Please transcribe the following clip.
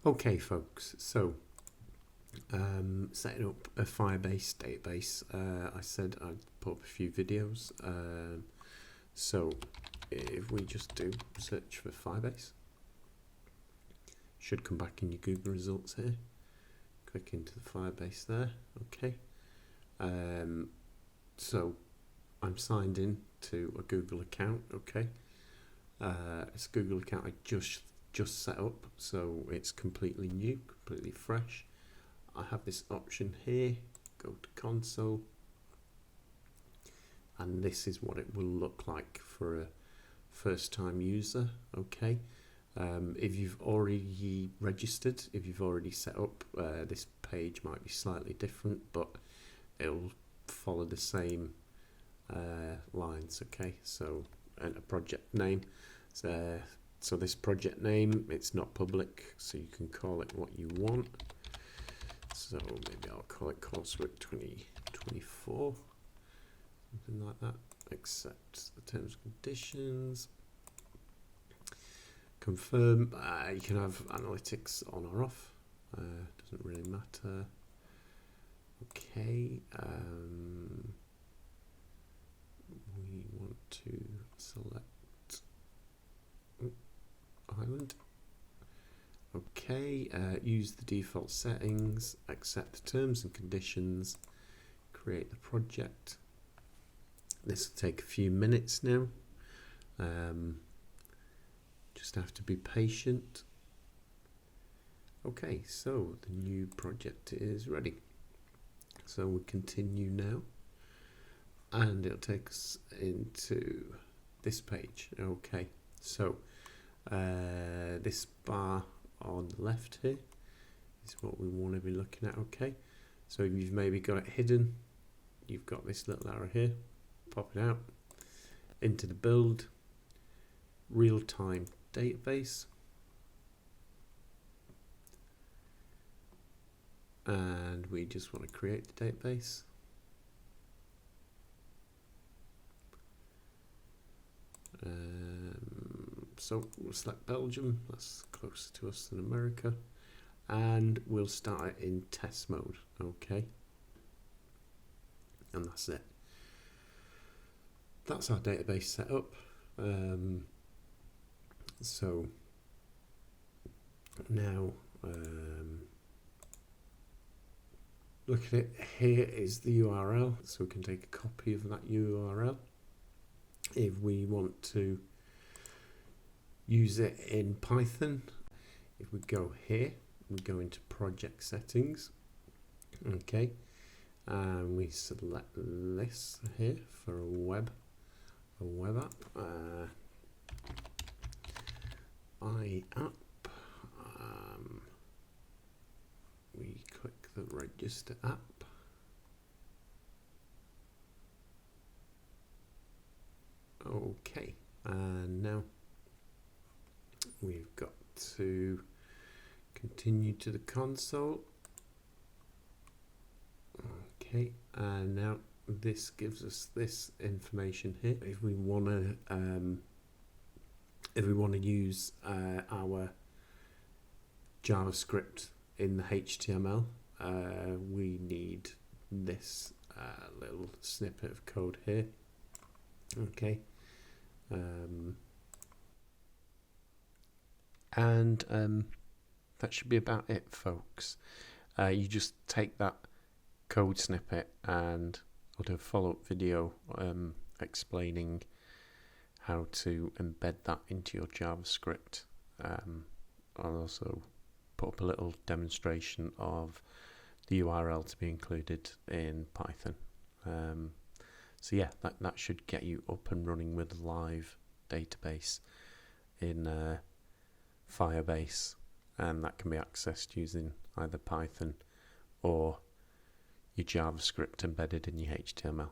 Okay folks, so setting up a Firebase database. I said I'd put up a few videos, so if we just do search for Firebase, should come back in your Google results here. Click into the Firebase there. Okay, so I'm signed in to a Google account. Okay, it's a Google account I just set up, so it's completely new, completely fresh. I have this option here, go to console, and this is what it will look like for a first time user. Okay, if you've already registered, if you've already set up, this page might be slightly different, but it'll follow the same lines. Okay, so enter project name. So this project name, it's not public, so you can call it what you want. So maybe I'll call it coursework 2024, something like that. Accept the terms and conditions. Confirm. You can have analytics on or off. Doesn't really matter. Okay. We want to select Island. Okay, use the default settings, accept the terms and conditions, create the project. This will take a few minutes now. Just have to be patient. Okay, so the new project is ready. So we continue now, and it'll take us into this page. Okay, so this bar on the left here is what we want to be looking at. Okay, so if you've maybe got it hidden, you've got this little arrow here, pop it out into the build real-time database, and we just want to create the database. So we'll select Belgium, that's closer to us than America, and we'll start it in test mode. Okay, and that's it. That's our database set up. So now look at it. Here is the URL, so we can take a copy of that URL. If we want to use it in Python, if we go here, we go into project settings. Okay, and we select this here for a web app, iApp. We click the register app. Okay, and now we've got to continue to the console. Okay, and now this gives us this information here. If we want to use our JavaScript in the HTML, we need this little snippet of code here. Okay, and that should be about it, folks. You just take that code snippet, and I'll do a follow-up video explaining how to embed that into your JavaScript. I'll also put up a little demonstration of the URL to be included in Python. So yeah, that should get you up and running with a live database in Firebase, and that can be accessed using either Python or your JavaScript embedded in your HTML.